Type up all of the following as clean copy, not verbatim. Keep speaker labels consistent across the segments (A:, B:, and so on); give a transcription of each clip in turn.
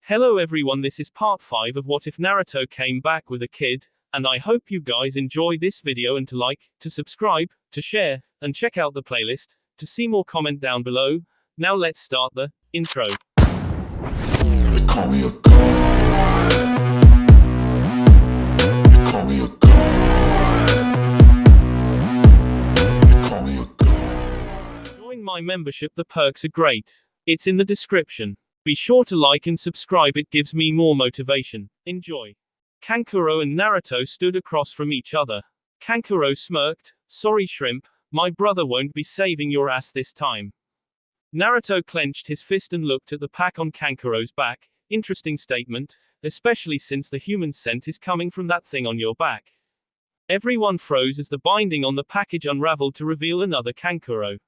A: Hello everyone, this is part 5 of What If Naruto Came Back with a Kid, and I hope you guys enjoy this video and to like, to subscribe, to share, and check out the playlist, to see more comment down below. Now let's start the intro.
B: They call me a god. They call me a god. They call me a god.
A: Join my membership, the perks are great. It's in the description. Be sure to like and subscribe, it gives me more motivation. Enjoy. Kankuro and Naruto stood across from each other. Kankuro smirked, "Sorry shrimp, my brother won't be saving your ass this time." Naruto clenched his fist and looked at the pack on Kankuro's back. Interesting statement, especially since the human scent is coming from that thing on your back. Everyone froze as the binding on the package unraveled to reveal another Kankuro.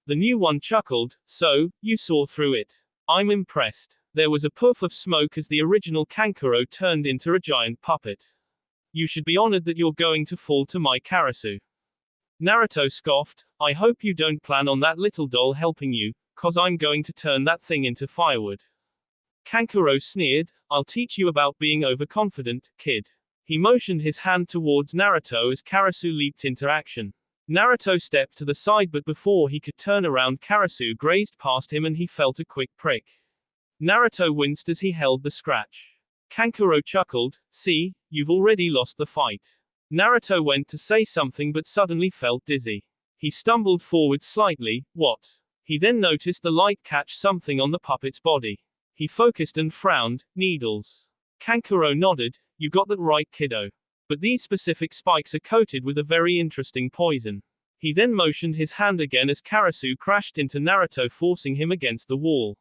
A: The new one chuckled, "So, you saw through it. I'm impressed." There was a puff of smoke as the original Kankuro turned into a giant puppet. "You should be honored that you're going to fall to my Karasu." Naruto scoffed, "I hope you don't plan on that little doll helping you, 'cause I'm going to turn that thing into firewood." Kankuro sneered, "I'll teach you about being overconfident, kid." He motioned his hand towards Naruto as Karasu leaped into action. Naruto stepped to the side, but before he could turn around, Karasu grazed past him and he felt a quick prick. Naruto winced as he held the scratch. Kankuro chuckled, "See, you've already lost the fight." Naruto went to say something but suddenly felt dizzy. He stumbled forward slightly. What? He then noticed the light catch something on the puppet's body. He focused and frowned. "Needles." Kankuro nodded, "You got that right, kiddo. But these specific spikes are coated with a very interesting poison." He then motioned his hand again as Karasu crashed into Naruto, forcing him against the wall.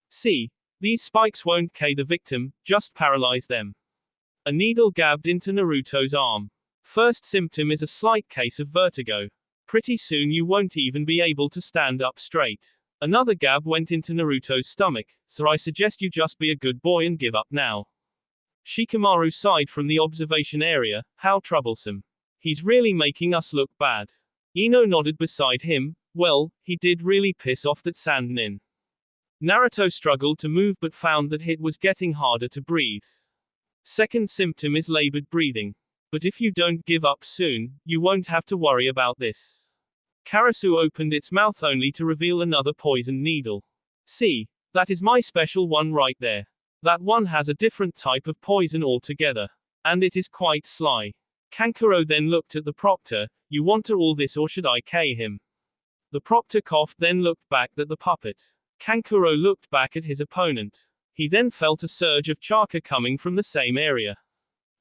A: "See? These spikes won't kill the victim, just paralyze them." A needle gabbed into Naruto's arm. First symptom is a slight case of vertigo. Pretty soon you won't even be able to stand up straight. Another gab went into Naruto's stomach, "So I suggest you just be a good boy and give up now." Shikamaru sighed from the observation area, "How troublesome. He's really making us look bad." Ino nodded beside him, "Well, he did really piss off that sand nin." Naruto struggled to move but found that it was getting harder to breathe. Second symptom is labored breathing. But if you don't give up soon, you won't have to worry about this. Karasu opened its mouth only to reveal another poisoned needle. "See, that is my special one right there. That one has a different type of poison altogether. And it is quite sly." Kankuro then looked at the proctor, "You want all this or should I kill him?" The proctor coughed, then looked back at the puppet. Kankuro looked back at his opponent. He then felt a surge of chakra coming from the same area.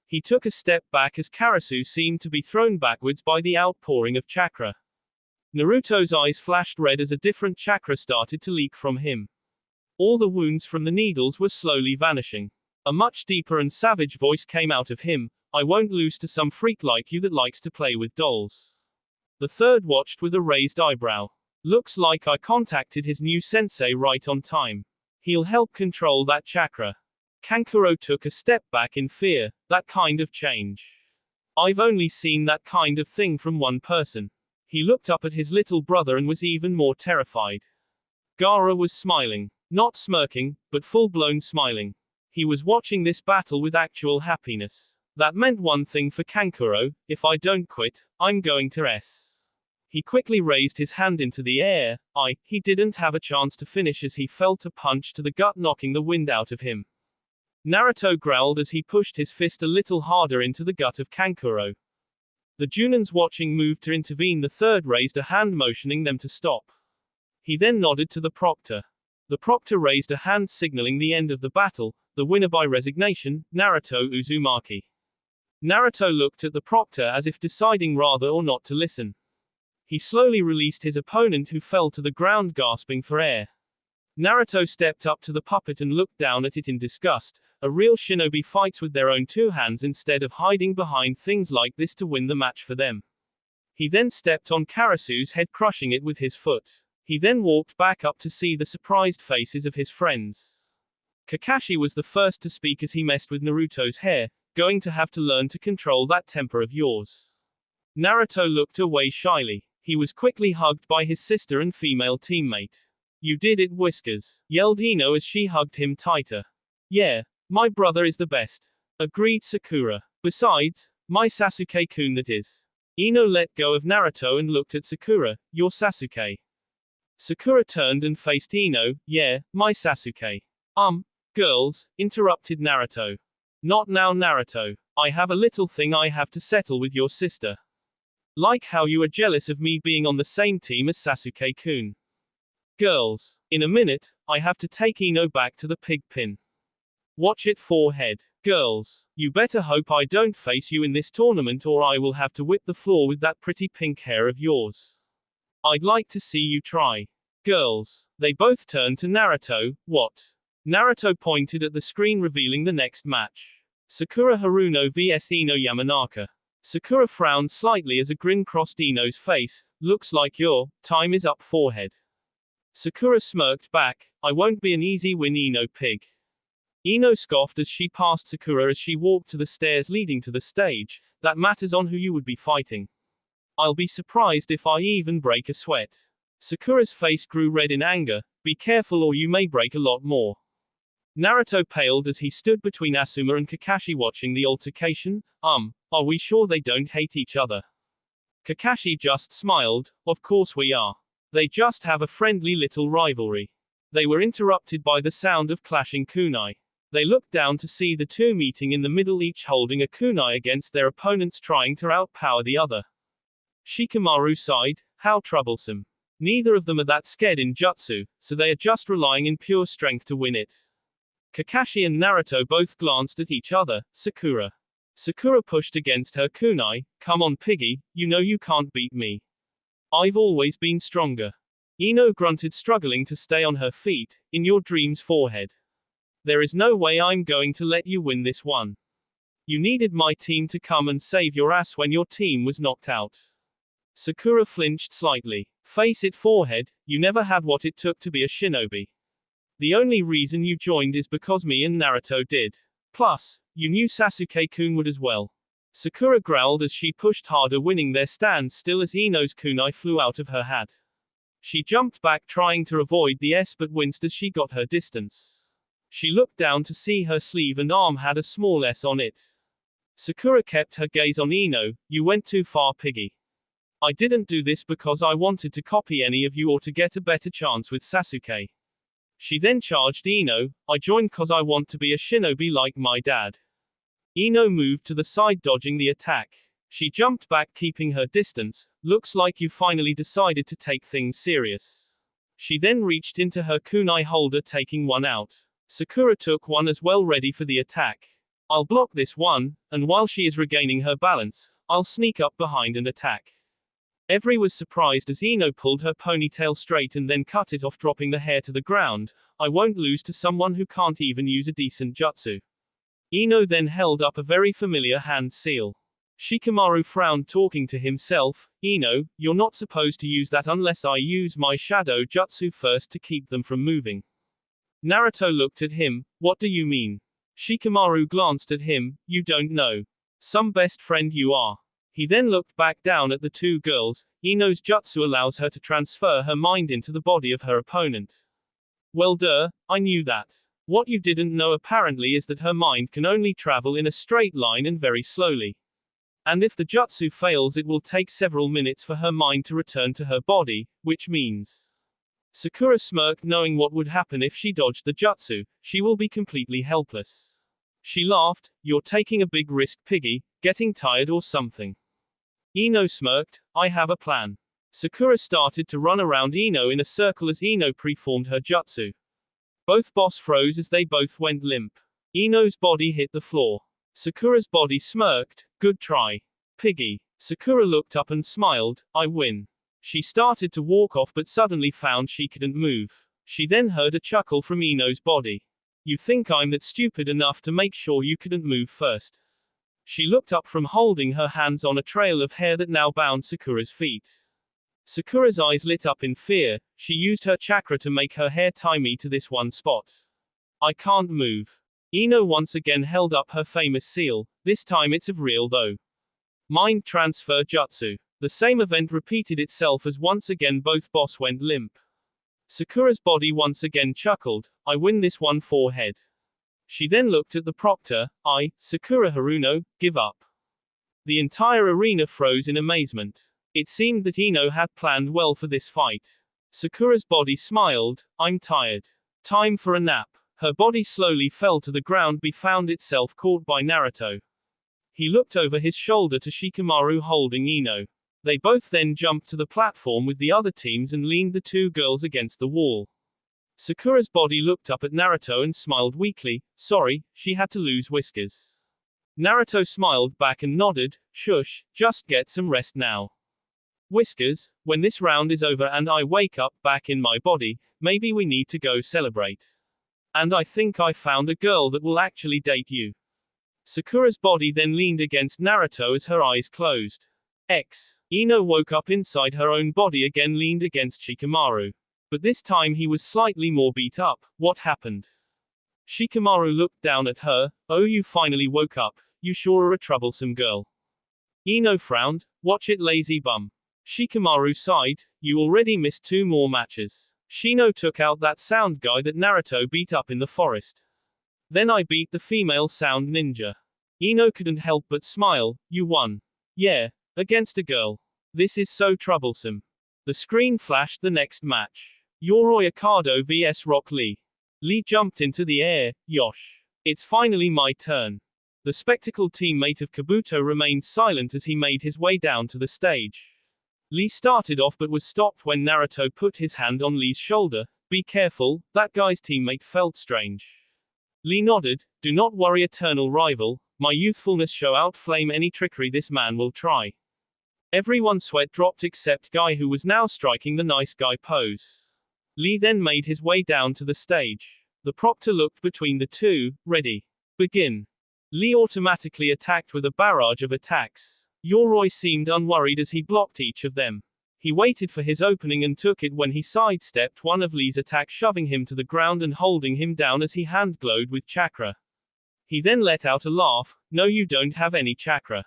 A: He took a step back as Karasu seemed to be thrown backwards by the outpouring of chakra. Naruto's eyes flashed red as a different chakra started to leak from him. All the wounds from the needles were slowly vanishing. A much deeper and savage voice came out of him, "I won't lose to some freak like you that likes to play with dolls." The third watched with a raised eyebrow. "Looks like I contacted his new sensei right on time. He'll help control that chakra." Kankuro took a step back in fear. That kind of change. I've only seen that kind of thing from one person. He looked up at his little brother and was even more terrified. Gaara was smiling. Not smirking, but full-blown smiling. He was watching this battle with actual happiness. That meant one thing for Kankuro: if I don't quit, I'm going to S. He quickly raised his hand into the air. He didn't have a chance to finish as he felt a punch to the gut knocking the wind out of him. Naruto growled as he pushed his fist a little harder into the gut of Kankuro. The Junins watching moved to intervene. The third raised a hand motioning them to stop. He then nodded to the proctor. The proctor raised a hand signaling the end of the battle, the winner by resignation, Naruto Uzumaki. Naruto looked at the proctor as if deciding rather or not to listen. He slowly released his opponent who fell to the ground gasping for air. Naruto stepped up to the puppet and looked down at it in disgust. A real shinobi fights with their own two hands instead of hiding behind things like this to win the match for them. He then stepped on Karasu's head, crushing it with his foot. He then walked back up to see the surprised faces of his friends. Kakashi was the first to speak as he messed with Naruto's hair. "Going to have to learn to control that temper of yours." Naruto looked away shyly. He was quickly hugged by his sister and female teammate. "You did it, Whiskers," yelled Ino as she hugged him tighter. Yeah, my brother is the best. Agreed Sakura. Besides, my Sasuke-kun that is. Ino let go of Naruto and looked at Sakura. You're Sasuke. Sakura turned and faced Ino. Yeah, my Sasuke. Girls, interrupted Naruto. Not now Naruto. I have a little thing I have to settle with your sister. Like how you are jealous of me being on the same team as Sasuke-kun. Girls, in a minute, I have to take Ino back to the pig pin. Watch it forehead. Girls, you better hope I don't face you in this tournament or I will have to whip the floor with that pretty pink hair of yours. I'd like to see you try. Girls, they both turned to Naruto. What? Naruto pointed at the screen revealing the next match. Sakura Haruno vs Ino Yamanaka. Sakura frowned slightly as a grin crossed Ino's face. Looks like your time is up forehead. Sakura smirked back. I won't be an easy win Ino pig. Ino scoffed as she passed Sakura as she walked to the stairs leading to the stage. That matters on who you would be fighting. I'll be surprised if I even break a sweat. Sakura's face grew red in anger. Be careful or you may break a lot more. Naruto paled as he stood between Asuma and Kakashi watching the altercation. Are we sure they don't hate each other? Kakashi just smiled. Of course we are. They just have a friendly little rivalry. They were interrupted by the sound of clashing kunai. They looked down to see the two meeting in the middle, each holding a kunai against their opponents trying to outpower the other. Shikamaru sighed. How troublesome. Neither of them are that scared in jutsu, so they are just relying in pure strength to win it. Kakashi and Naruto both glanced at each other. Sakura. Sakura pushed against her kunai. Come on piggy, you know you can't beat me. I've always been stronger. Ino grunted, struggling to stay on her feet. In your dreams forehead. There is no way I'm going to let you win this one. You needed my team to come and save your ass when your team was knocked out. Sakura flinched slightly. Face it forehead, you never had what it took to be a shinobi. The only reason you joined is because me and Naruto did. Plus, you knew Sasuke-kun would as well. Sakura growled as she pushed harder, winning their stand still as Ino's kunai flew out of her hat. She jumped back trying to avoid the S but winced as she got her distance. She looked down to see her sleeve and arm had a small S on it. Sakura kept her gaze on Ino. You went too far piggy. I didn't do this because I wanted to copy any of you or to get a better chance with Sasuke. She then charged Ino. I joined cause I want to be a shinobi like my dad. Ino moved to the side dodging the attack. She jumped back keeping her distance. Looks like you finally decided to take things serious. She then reached into her kunai holder taking one out. Sakura took one as well, ready for the attack. I'll block this one, and while she is regaining her balance, I'll sneak up behind and attack. Every was surprised as Ino pulled her ponytail straight and then cut it off, dropping the hair to the ground. I won't lose to someone who can't even use a decent jutsu. Ino then held up a very familiar hand seal. Shikamaru frowned, talking to himself. Ino, you're not supposed to use that unless I use my shadow jutsu first to keep them from moving. Naruto looked at him. What do you mean? Shikamaru glanced at him. You don't know. Some best friend you are. He then looked back down at the two girls. Ino's jutsu allows her to transfer her mind into the body of her opponent. Well duh, I knew that. What you didn't know apparently is that her mind can only travel in a straight line and very slowly. And if the jutsu fails, it will take several minutes for her mind to return to her body, which means. Sakura smirked, knowing what would happen if she dodged the jutsu. She will be completely helpless. She laughed. You're taking a big risk piggy, getting tired or something. Ino smirked. I have a plan. Sakura started to run around Ino in a circle as Ino preformed her jutsu. Both boss froze as they both went limp. Ino's body hit the floor. Sakura's body smirked. Good try. Piggy. Sakura looked up and smiled. I win. She started to walk off but suddenly found she couldn't move. She then heard a chuckle from Ino's body. You think I'm that stupid enough to make sure you couldn't move first? She looked up from holding her hands on a trail of hair that now bound Sakura's feet. Sakura's eyes lit up in fear. She used her chakra to make her hair tie me to this one spot. I can't move. Ino once again held up her famous seal. This time it's of real though. Mind transfer jutsu. The same event repeated itself as once again both boss went limp. Sakura's body once again chuckled. I win this one forehead. She then looked at the proctor. Sakura Haruno, give up. The entire arena froze in amazement. It seemed that Ino had planned well for this fight. Sakura's body smiled. I'm tired. Time for a nap. Her body slowly fell to the ground but found itself caught by Naruto. He looked over his shoulder to Shikamaru holding Ino. They both then jumped to the platform with the other teams and leaned the two girls against the wall. Sakura's body looked up at Naruto and smiled weakly. Sorry, she had to lose whiskers. Naruto smiled back and nodded. Shush, just get some rest now. Whiskers, when this round is over and I wake up back in my body, maybe we need to go celebrate. And I think I found a girl that will actually date you. Sakura's body then leaned against Naruto as her eyes closed. Ino woke up inside her own body again leaned against Shikamaru. But this time he was slightly more beat up. What happened? Shikamaru looked down at her. Oh, you finally woke up. You sure are a troublesome girl. Ino frowned. Watch it, lazy bum. Shikamaru sighed. You already missed 2 more matches. Shino took out that sound guy that Naruto beat up in the forest. Then I beat the female sound ninja. Ino couldn't help but smile. You won. Yeah, against a girl. This is so troublesome. The screen flashed the next match. Yoroi Akado vs Rock Lee. Lee jumped into the air. Yosh. It's finally my turn. The spectacled teammate of Kabuto remained silent as he made his way down to the stage. Lee started off but was stopped when Naruto put his hand on Lee's shoulder. Be careful, that guy's teammate felt strange. Lee nodded. Do not worry, eternal rival. My youthfulness shall outflame any trickery this man will try. Everyone's sweat dropped except Guy, who was now striking the nice guy pose. Lee then made his way down to the stage. The proctor looked between the two. Ready. Begin. Lee automatically attacked with a barrage of attacks. Yoroi seemed unworried as he blocked each of them. He waited for his opening and took it when he sidestepped one of Lee's attacks, shoving him to the ground and holding him down as he hand glowed with chakra. He then let out a laugh. No, you don't have any chakra.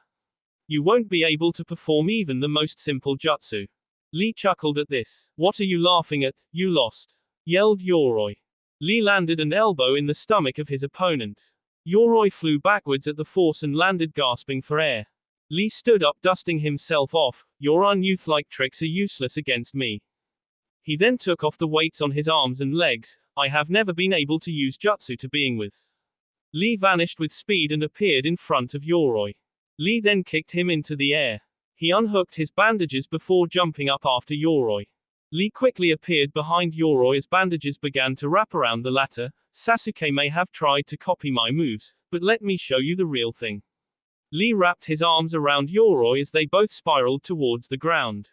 A: You won't be able to perform even the most simple jutsu. Lee chuckled at this. What are you laughing at? You lost. Yelled Yoroi. Lee landed an elbow in the stomach of his opponent. Yoroi flew backwards at the force and landed gasping for air. Lee stood up, dusting himself off. Your unyouth-like tricks are useless against me. He then took off the weights on his arms and legs. I have never been able to use jutsu to being with. Lee vanished with speed and appeared in front of Yoroi. Lee then kicked him into the air. He unhooked his bandages before jumping up after Yoroi. Lee quickly appeared behind Yoroi as bandages began to wrap around the latter. Sasuke may have tried to copy my moves, but let me show you the real thing. Lee wrapped his arms around Yoroi as they both spiraled towards the ground.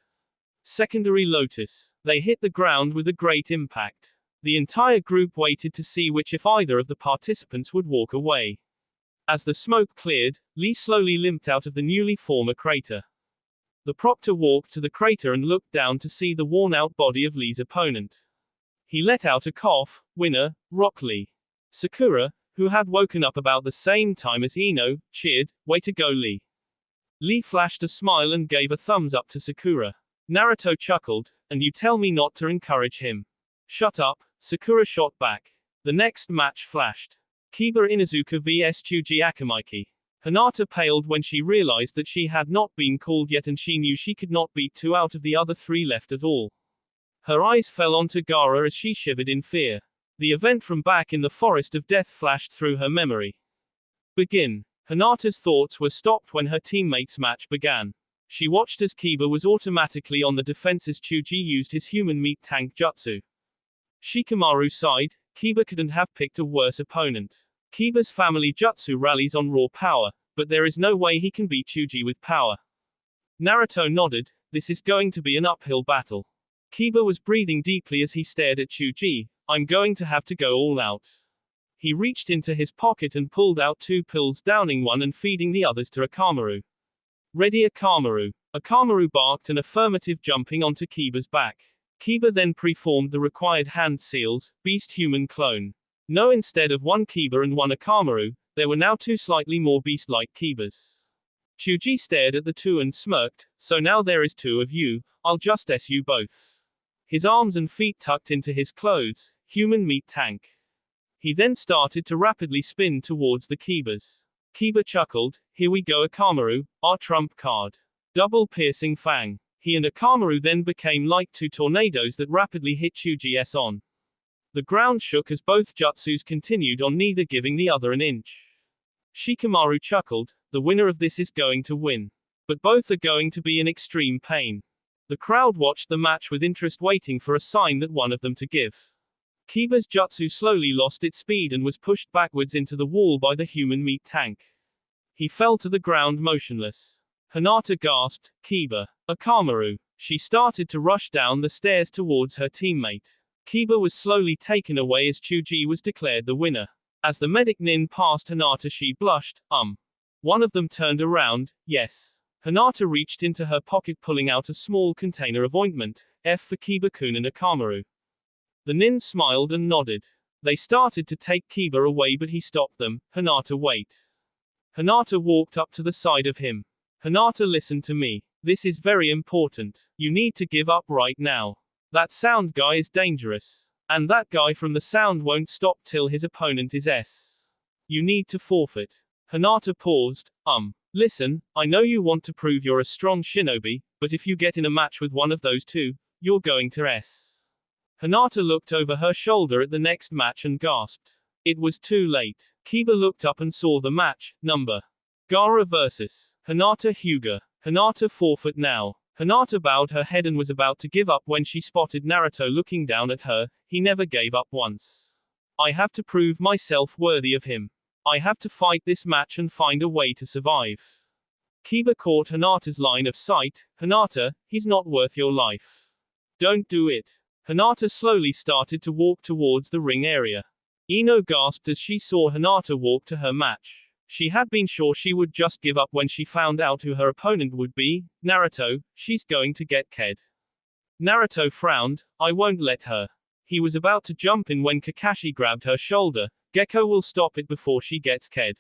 A: Secondary Lotus. They hit the ground with a great impact. The entire group waited to see which if either of the participants would walk away. As the smoke cleared, Lee slowly limped out of the newly formed crater. The proctor walked to the crater and looked down to see the worn-out body of Lee's opponent. He let out a cough. Winner, Rock Lee. Sakura, who had woken up about the same time as Ino, cheered. Way to go, Lee. Lee flashed a smile and gave a thumbs up to Sakura. Naruto chuckled. And you tell me not to encourage him. Shut up, Sakura shot back. The next match flashed. Kiba Inuzuka vs Choji Akamaiki. Hinata paled when she realized that she had not been called yet, and she knew she could not beat 2 out of the other 3 left at all. Her eyes fell onto Gaara as she shivered in fear. The event from back in the Forest of Death flashed through her memory. Begin. Hinata's thoughts were stopped when her teammates' match began. She watched as Kiba was automatically on the defense as Choji used his human meat tank jutsu. Shikamaru sighed. Kiba couldn't have picked a worse opponent. Kiba's family jutsu rallies on raw power, but there is no way he can beat Choji with power. Naruto nodded. This is going to be an uphill battle. Kiba was breathing deeply as he stared at Choji. I'm going to have to go all out. He reached into his pocket and pulled out 2 pills, downing one and feeding the others to Akamaru. Ready, Akamaru. Akamaru barked an affirmative, jumping onto Kiba's back. Kiba then preformed the required hand seals, beast human clone. No, instead of 1 Kiba and 1 Akamaru, there were now 2 slightly more beast-like Kibas. Choji stared at the 2 and smirked. So now there is 2 of you, I'll just S you both. His arms and feet tucked into his clothes, human meat tank. He then started to rapidly spin towards the Kibas. Kiba chuckled, "Here we go Akamaru, our trump card. Double piercing fang." He and Akamaru then became like two tornadoes that rapidly hit Choji's on. The ground shook as both jutsus continued on, neither giving the other an inch. Shikamaru chuckled, "The winner of this is going to win. But both are going to be in extreme pain." The crowd watched the match with interest, waiting for a sign that one of them to give. Kiba's jutsu slowly lost its speed and was pushed backwards into the wall by the human meat tank. He fell to the ground motionless. Hinata gasped, "Kiba. Akamaru." She started to rush down the stairs towards her teammate. Kiba was slowly taken away as Choji was declared the winner. As the medic nin passed Hinata, she blushed, One of them turned around, yes. Hinata reached into her pocket, pulling out a small container of ointment, F for Kiba-kun and Akamaru. The nin smiled and nodded. They started to take Kiba away, but he stopped them. "Hinata, wait." Hinata walked up to the side of him. "Hinata, listen to me. This is very important. You need to give up right now. That sound guy is dangerous. And that guy from the sound won't stop till his opponent is S. You need to forfeit." Hinata paused, Listen, I know you want to prove you're a strong shinobi, but if you get in a match with one of those two, you're going to S. Hinata looked over her shoulder at the next match and gasped. It was too late. Kiba looked up and saw the match, number. Gaara vs. Hinata Hyuga. Hinata forfeit now. Hinata bowed her head and was about to give up when she spotted Naruto looking down at her. He never gave up once. "I have to prove myself worthy of him. I have to fight this match and find a way to survive." Kiba caught Hinata's line of sight. "Hinata, he's not worth your life. Don't do it." Hinata slowly started to walk towards the ring area. Ino gasped as she saw Hinata walk to her match. She had been sure she would just give up when she found out who her opponent would be. Naruto, she's going to get ked. Naruto frowned, "I won't let her." He was about to jump in when Kakashi grabbed her shoulder. "Gekko will stop it before she gets ked."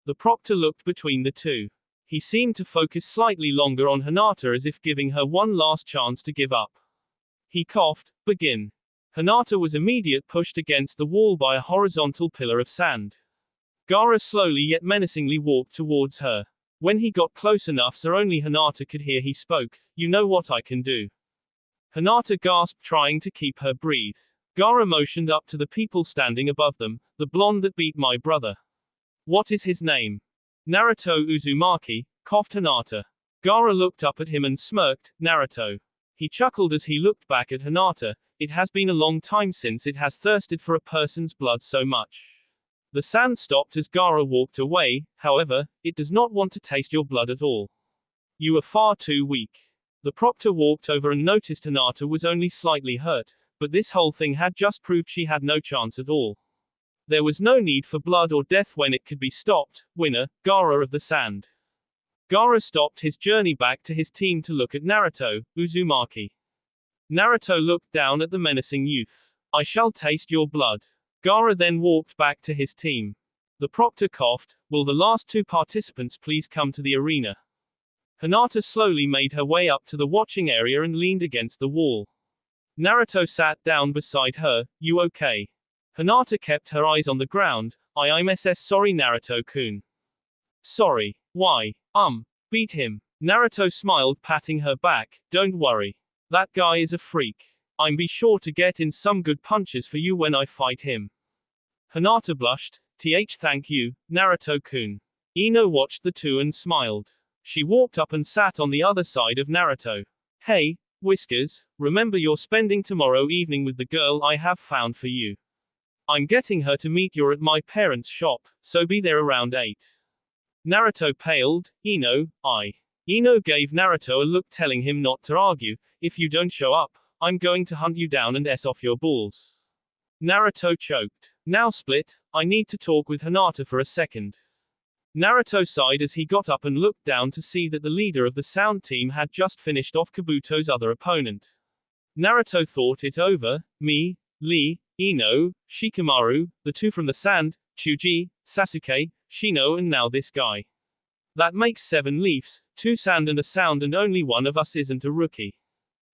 A: The proctor looked between the two. He seemed to focus slightly longer on Hinata, as if giving her one last chance to give up. He coughed, "Begin." Hinata was immediately pushed against the wall by a horizontal pillar of sand. Gaara slowly yet menacingly walked towards her. When he got close enough so only Hinata could hear, he spoke, "You know what I can do." Hinata gasped, trying to keep her breath. Gaara motioned up to the people standing above them. "The blonde that beat my brother. What is his name?" "Naruto Uzumaki," coughed Hinata. Gaara looked up at him and smirked, "Naruto." He chuckled as he looked back at Hinata. "It has been a long time since it has thirsted for a person's blood so much." The sand stopped as Gaara walked away. "However, it does not want to taste your blood at all. You are far too weak." The proctor walked over and noticed Hinata was only slightly hurt, but this whole thing had just proved she had no chance at all. There was no need for blood or death when it could be stopped. Winner, Gaara of the Sand. Gaara stopped his journey back to his team to look at Naruto, Uzumaki. Naruto looked down at the menacing youth. "I shall taste your blood." Gaara then walked back to his team. The proctor coughed, "Will the last two participants please come to the arena?" Hinata slowly made her way up to the watching area and leaned against the wall. Naruto sat down beside her. "You okay?" Hinata kept her eyes on the ground. I'm sorry Naruto-kun." "Sorry. Why? Beat him." Naruto smiled, patting her back. "Don't worry. That guy is a freak. I'm be sure to get in some good punches for you when I fight him." Hinata blushed. Thank you, Naruto-kun." Ino watched the two and smiled. She walked up and sat on the other side of Naruto. "Hey, Whiskers, remember you're spending tomorrow evening with the girl I have found for you. I'm getting her to meet you at my parents' shop, so be there around 8. Naruto paled. Ino gave Naruto a look telling him not to argue. "If you don't show up, I'm going to hunt you down and off your balls." Naruto choked. "Now split, I need to talk with Hinata for a second." Naruto sighed as he got up and looked down to see that the leader of the sound team had just finished off Kabuto's other opponent. Naruto thought it over. Me, Lee, Ino, Shikamaru, the two from the sand, Choji, Sasuke, Shino, and now this guy. That makes 7 Leafs, 2 sand and a sound, and only one of us isn't a rookie.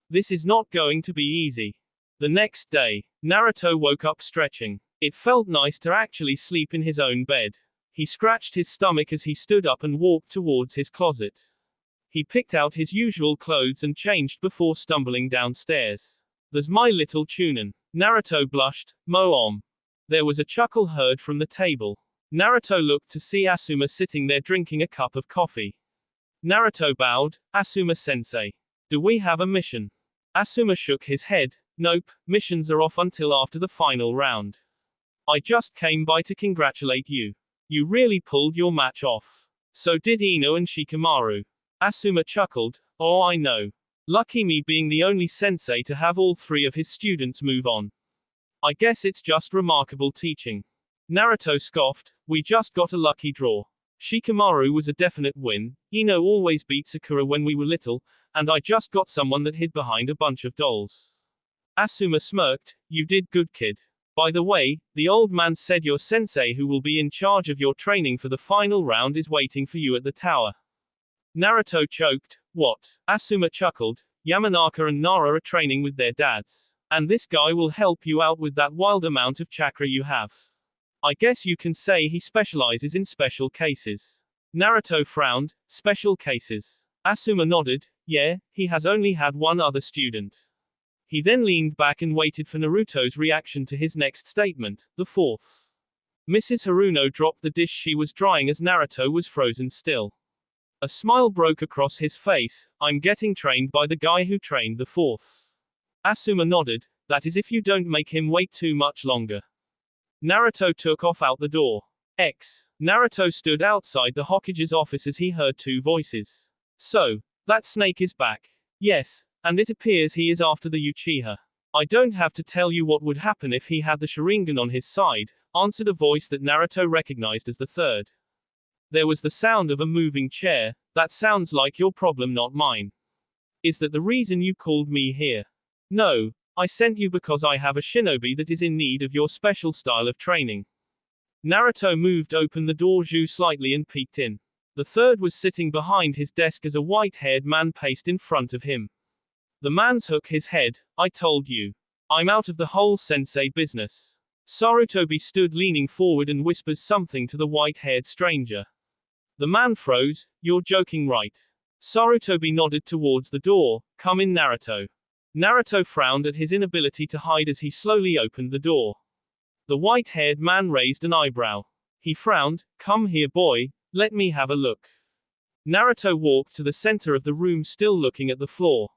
A: This is not going to be easy. The next day, Naruto woke up stretching. It felt nice to actually sleep in his own bed. He scratched his stomach as he stood up and walked towards his closet. He picked out his usual clothes and changed before stumbling downstairs. "There's my little Chunin." Naruto blushed. "Mo-om." There was a chuckle heard from the table. Naruto looked to see Asuma sitting there drinking a cup of coffee. Naruto bowed. "Asuma-sensei. Do we have a mission?" Asuma shook his head. "Nope, missions are off until after the final round. I just came by to congratulate you. You really pulled your match off. So did Ino and Shikamaru." Asuma chuckled. "Oh, I know. Lucky me being the only sensei to have all three of his students move on. I guess it's just remarkable teaching." Naruto scoffed. "We just got a lucky draw. Shikamaru was a definite win, Ino always beat Sakura when we were little, and I just got someone that hid behind a bunch of dolls." Asuma smirked. "You did good, kid. By the way, the old man said your sensei who will be in charge of your training for the final round is waiting for you at the tower." Naruto choked. "What?" Asuma chuckled. "Yamanaka and Nara are training with their dads. And this guy will help you out with that wild amount of chakra you have. I guess you can say he specializes in special cases." Naruto frowned. "Special cases?" Asuma nodded. "Yeah, he has only had one other student." He then leaned back and waited for Naruto's reaction to his next statement, the fourth. Mrs. Haruno dropped the dish she was drying as Naruto was frozen still. A smile broke across his face. "I'm getting trained by the guy who trained the fourth." Asuma nodded. "That is if you don't make him wait too much longer." Naruto took off out the door. Naruto stood outside the Hokage's office as he heard two voices. "So, that snake is back." "Yes, and it appears he is after the Uchiha." "I don't have to tell you what would happen if he had the Sharingan on his side," answered a voice that Naruto recognized as the third. There was the sound of a moving chair. "That sounds like your problem, not mine. Is that the reason you called me here?" "No. I sent you because I have a shinobi that is in need of your special style of training." Naruto moved open the door slightly and peeked in. The third was sitting behind his desk as a white-haired man paced in front of him. The man shook his head. "I told you. I'm out of the whole sensei business." Sarutobi stood leaning forward and whispers something to the white-haired stranger. The man froze. "You're joking, right?" Sarutobi nodded towards the door. "Come in, Naruto." Naruto frowned at his inability to hide as he slowly opened the door. The white-haired man raised an eyebrow. He frowned. "Come here, boy. Let me have a look." Naruto walked to the center of the room, still looking at the floor.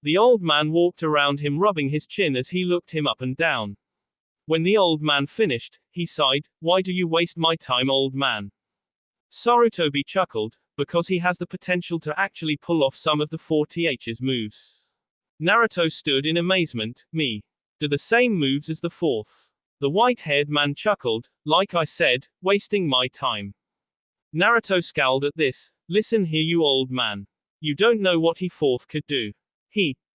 A: The old man walked around him, rubbing his chin as he looked him up and down. When the old man finished, he sighed. "Why do you waste my time, old man?" Sarutobi chuckled. "Because he has the potential to actually pull off some of the 4Th's moves." Naruto stood in amazement. "Me? Do the same moves as the fourth?" The white-haired man chuckled. "Like I said, wasting my time." Naruto scowled at this. "Listen here, you old man. You don't know what he fourth could do."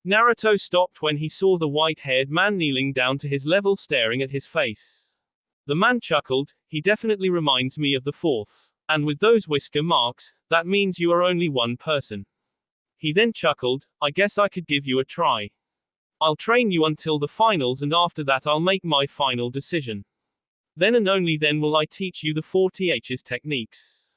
A: Naruto stopped when he saw the white-haired man kneeling down to his level staring at his face. The man chuckled. "He definitely reminds me of the fourth. And with those whisker marks, that means you are only one person." He then chuckled. "I guess I could give you a try. I'll train you until the finals, and after that I'll make my final decision. Then and only then will I teach you the 4Th's techniques."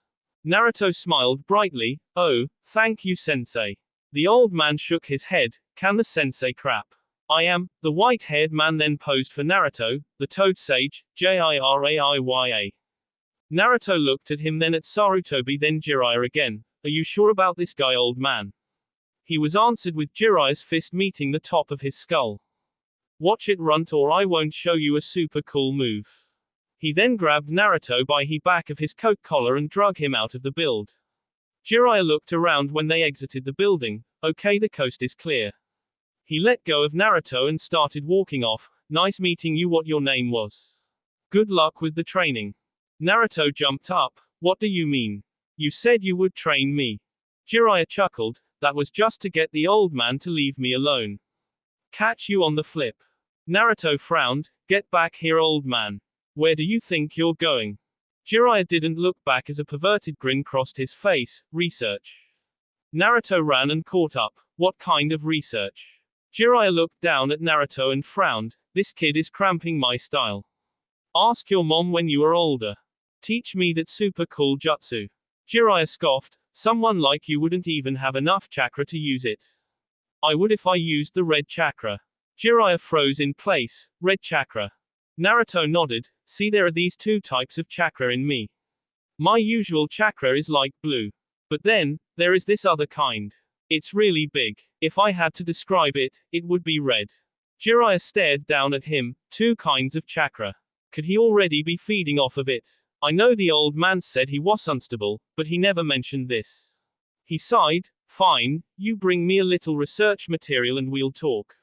A: Naruto smiled brightly. "Oh, thank you, sensei." The old man shook his head. "Can the sensei crap?" "I am." The white-haired man then posed for Naruto, the Toad Sage, Jiraiya. Naruto looked at him, then at Sarutobi, then Jiraiya again. "Are you sure about this guy, old man?" He was answered with Jiraiya's fist meeting the top of his skull. "Watch it, runt, or I won't show you a super cool move." He then grabbed Naruto by the back of his coat collar and drug him out of the build. Jiraiya looked around when they exited the building. "Okay, the coast is clear." He let go of Naruto and started walking off. "Nice meeting you. What your name was?" "Good luck with the training." Naruto jumped up. "What do you mean? You said you would train me." Jiraiya chuckled. "That was just to get the old man to leave me alone. Catch you on the flip." Naruto frowned. "Get back here, old man. Where do you think you're going?" Jiraiya didn't look back as a perverted grin crossed his face. "Research." Naruto ran and caught up. "What kind of research?" Jiraiya looked down at Naruto and frowned. "This kid is cramping my style." Ask your mom when you are older. Teach me that super cool jutsu. Jiraiya scoffed, someone like you wouldn't even have enough chakra to use it. I would if I used the red chakra. Jiraiya froze in place, red chakra. Naruto nodded, see there are these two types of chakra in me. My usual chakra is like blue. But then, there is this other kind. It's really big. If I had to describe it, it would be red. Jiraiya stared down at him, two kinds of chakra. Could he already be feeding off of it? I know the old man said he was unstable, but he never mentioned this. He sighed, fine, you bring me a little research material and we'll talk.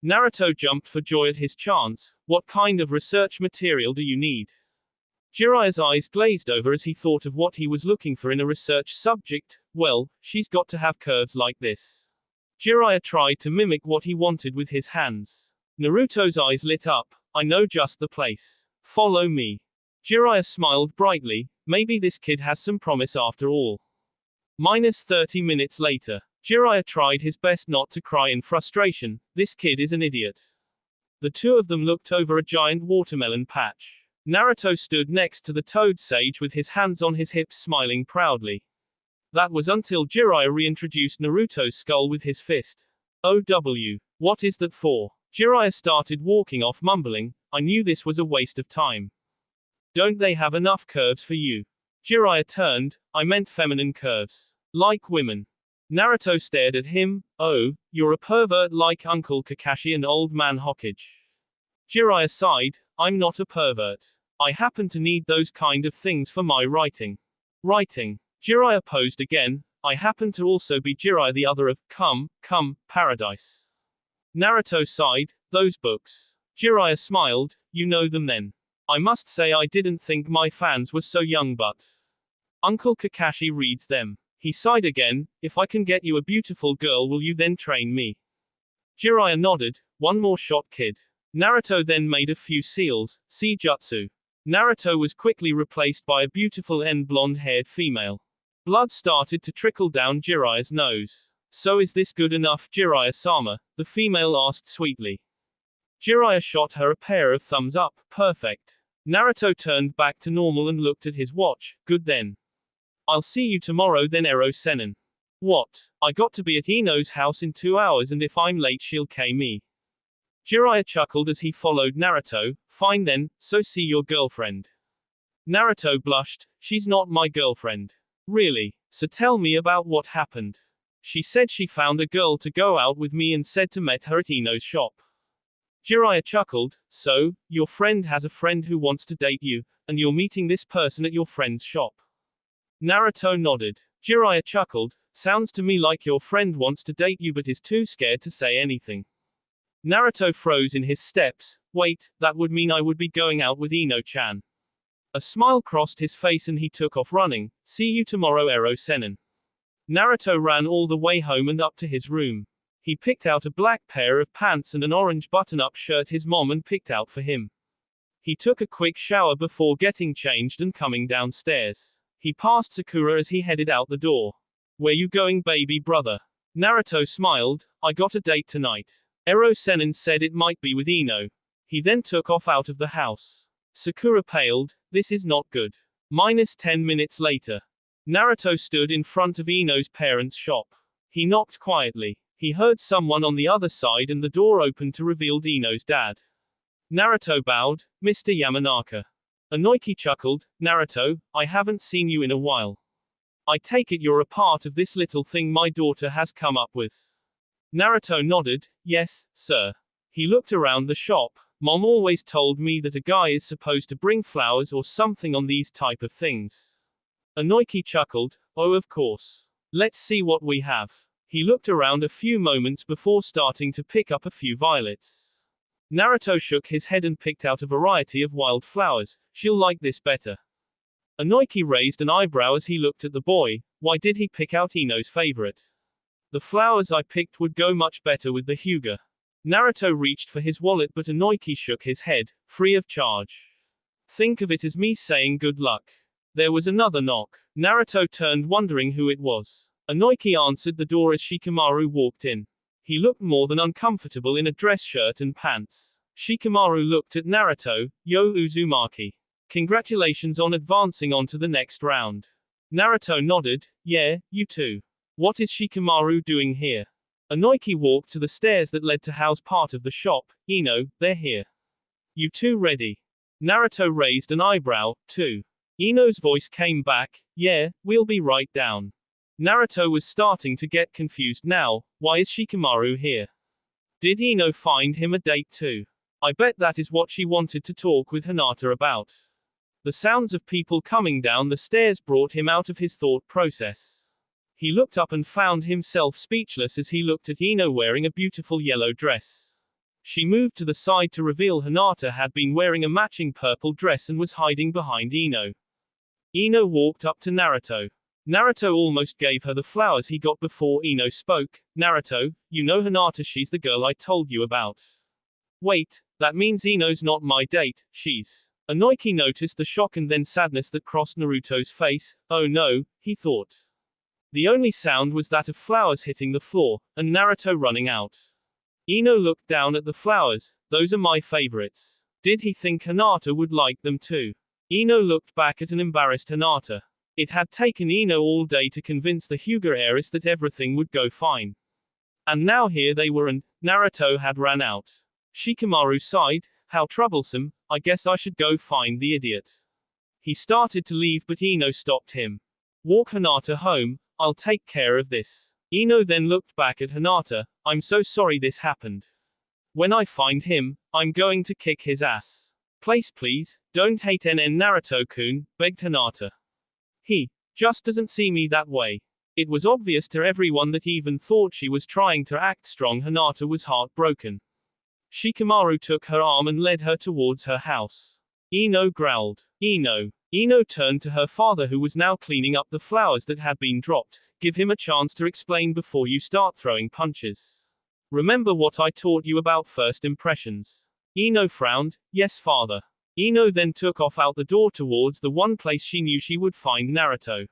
A: Naruto jumped for joy at his chance. What kind of research material do you need? Jiraiya's eyes glazed over as he thought of what he was looking for in a research subject. Well, she's got to have curves like this. Jiraiya tried to mimic what he wanted with his hands. Naruto's eyes lit up. I know just the place. Follow me. Jiraiya smiled brightly. Maybe this kid has some promise after all. Minus 30 minutes later. Jiraiya tried his best not to cry in frustration. This kid is an idiot. The two of them looked over a giant watermelon patch. Naruto stood next to the toad sage with his hands on his hips smiling proudly. That was until Jiraiya reintroduced Naruto's skull with his fist. OW. What is that for? Jiraiya started walking off mumbling, I knew this was a waste of time. Don't they have enough curves for you? Jiraiya turned, I meant feminine curves. Like women. Naruto stared at him, oh, you're a pervert like Uncle Kakashi and Old Man Hokage. Jiraiya sighed, I'm not a pervert. I happen to need those kind of things for my writing. Writing. Jiraiya posed again, I happen to also be Jiraiya the other of, come, paradise. Naruto sighed, those books. Jiraiya smiled, you know them then. I must say I didn't think my fans were so young but. Uncle Kakashi reads them. He sighed again, if I can get you a beautiful girl will you then train me? Jiraiya nodded, one more shot kid. Naruto then made a few seals, see jutsu. Naruto was quickly replaced by a beautiful blonde-haired female. Blood started to trickle down Jiraiya's nose. So is this good enough, Jiraiya-sama? The female asked sweetly. Jiraiya shot her a pair of thumbs up, perfect. Naruto turned back to normal and looked at his watch, good then. I'll see you tomorrow then Ero Sennin. What? I got to be at Ino's house in 2 hours and if I'm late she'll K me. Jiraiya chuckled as he followed Naruto, fine then, so see your girlfriend. Naruto blushed, she's not my girlfriend. Really? So tell me about what happened. She said she found a girl to go out with me and said to meet her at Ino's shop. Jiraiya chuckled, so, your friend has a friend who wants to date you, and you're meeting this person at your friend's shop. Naruto nodded. Jiraiya chuckled, sounds to me like your friend wants to date you but is too scared to say anything. Naruto froze in his steps, wait, that would mean I would be going out with Ino-chan. A smile crossed his face and he took off running, see you tomorrow Ero Sennin. Naruto ran all the way home and up to his room. He picked out a black pair of pants and an orange button-up shirt his mom and picked out for him. He took a quick shower before getting changed and coming downstairs. He passed Sakura as he headed out the door. Where you going baby brother? Naruto smiled, I got a date tonight. Ero Sennin said it might be with Ino. He then took off out of the house. Sakura paled, this is not good. Minus 10 minutes later. Naruto stood in front of Ino's parents' shop. He knocked quietly. He heard someone on the other side and the door opened to reveal Ino's dad. Naruto bowed, Mr. Yamanaka. Inoki chuckled, Naruto, I haven't seen you in a while. I take it you're a part of this little thing my daughter has come up with. Naruto nodded, yes, sir. He looked around the shop. Mom always told me that a guy is supposed to bring flowers or something on these type of things. Inoki chuckled, oh of course. Let's see what we have. He looked around a few moments before starting to pick up a few violets. Naruto shook his head and picked out a variety of wild flowers. She'll like this better. Inoki raised an eyebrow as he looked at the boy. Why did he pick out Ino's favorite? The flowers I picked would go much better with the Hyuga. Naruto reached for his wallet but Inoki shook his head, free of charge. Think of it as me saying good luck. There was another knock. Naruto turned wondering who it was. Inoki answered the door as Shikamaru walked in. He looked more than uncomfortable in a dress shirt and pants. Shikamaru looked at Naruto. Yo Uzumaki. Congratulations on advancing on to the next round. Naruto nodded. Yeah, you too. What is Shikamaru doing here? Inoki walked to the stairs that led to Hao's part of the shop. Ino, they're here. You two ready? Naruto raised an eyebrow, too. Ino's voice came back. Yeah, we'll be right down. Naruto was starting to get confused now. Why is Shikamaru here? Did Ino find him a date too? I bet that is what she wanted to talk with Hinata about. The sounds of people coming down the stairs brought him out of his thought process. He looked up and found himself speechless as he looked at Ino wearing a beautiful yellow dress. She moved to the side to reveal Hinata had been wearing a matching purple dress and was hiding behind Ino. Ino walked up to Naruto. Naruto almost gave her the flowers he got before Ino spoke. Naruto, you know Hinata, she's the girl I told you about. Wait, that means Ino's not my date, she's. Inoki noticed the shock and then sadness that crossed Naruto's face. Oh no, he thought. The only sound was that of flowers hitting the floor, and Naruto running out. Ino looked down at the flowers. Those are my favorites. Did he think Hinata would like them too? Ino looked back at an embarrassed Hinata. It had taken Ino all day to convince the Hyuga heiress that everything would go fine. And now here they were and Naruto had ran out. Shikamaru sighed. How troublesome, I guess I should go find the idiot. He started to leave but Ino stopped him. Walk Hinata home, I'll take care of this. Ino then looked back at Hinata. I'm so sorry this happened. When I find him, I'm going to kick his ass. Please, don't hate NN Naruto-kun, begged Hinata. He just doesn't see me that way. It was obvious to everyone that even thought she was trying to act strong. Hinata was heartbroken. Shikamaru took her arm and led her towards her house. Ino growled. Ino. Ino turned to her father who was now cleaning up the flowers that had been dropped. Give him a chance to explain before you start throwing punches. Remember what I taught you about first impressions. Ino frowned. Yes, father. Ino then took off out the door towards the one place she knew she would find Naruto.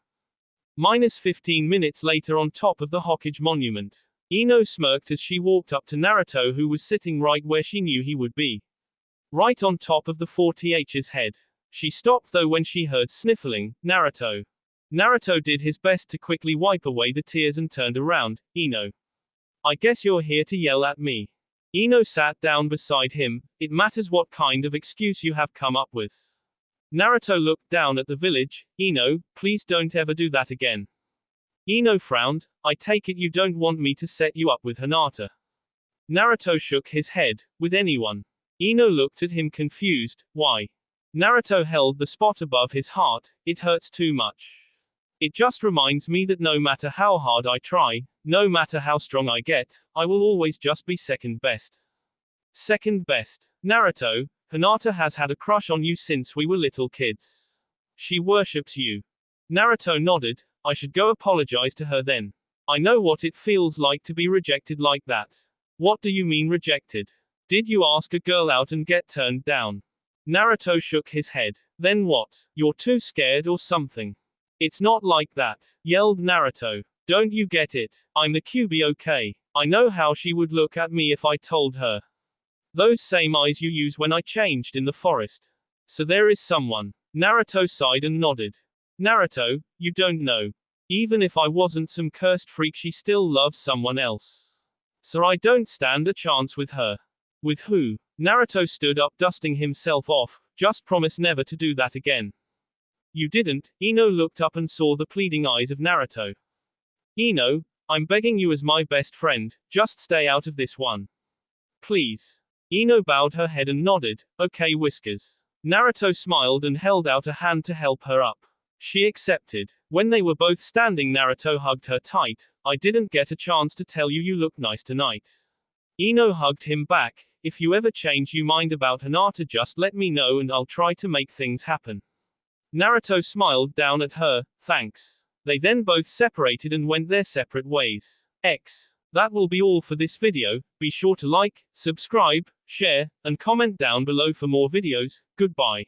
A: -15 minutes later on top of the Hokage monument. Ino smirked as she walked up to Naruto who was sitting right where she knew he would be. Right on top of the 40H's head. She stopped though when she heard sniffling. Naruto. Naruto did his best to quickly wipe away the tears and turned around. Ino. I guess you're here to yell at me. Ino sat down beside him. It matters what kind of excuse you have come up with. Naruto looked down at the village. Ino, please don't ever do that again. Ino frowned. I take it you don't want me to set you up with Hinata. Naruto shook his head. With anyone. Ino looked at him confused. Why? Naruto held the spot above his heart. It hurts too much. It just reminds me that no matter how hard I try, no matter how strong I get, I will always just be second best. Second best. Naruto, Hinata has had a crush on you since we were little kids. She worships you. Naruto nodded. I should go apologize to her then. I know what it feels like to be rejected like that. What do you mean rejected? Did you ask a girl out and get turned down? Naruto shook his head. Then what? You're too scared or something. It's not like that, yelled Naruto. Don't you get it? I'm the QB, okay? I know how she would look at me if I told her. Those same eyes you used when I changed in the forest. So there is someone. Naruto sighed and nodded. Naruto, you don't know. Even if I wasn't some cursed freak, she still loves someone else. So I don't stand a chance with her. With who? Naruto stood up, dusting himself off. Just promise never to do that again. You didn't. Ino looked up and saw the pleading eyes of Naruto. Ino, I'm begging you as my best friend, just stay out of this one. Please. Ino bowed her head and nodded. Okay, Whiskers. Naruto smiled and held out a hand to help her up. She accepted. When they were both standing, Naruto hugged her tight. I didn't get a chance to tell you you look nice tonight. Ino hugged him back. If you ever change your mind about Hinata, just let me know and I'll try to make things happen. Naruto smiled down at her. Thanks. They then both separated and went their separate ways. That will be all for this video. Be sure to like, subscribe, share, and comment down below for more videos. Goodbye.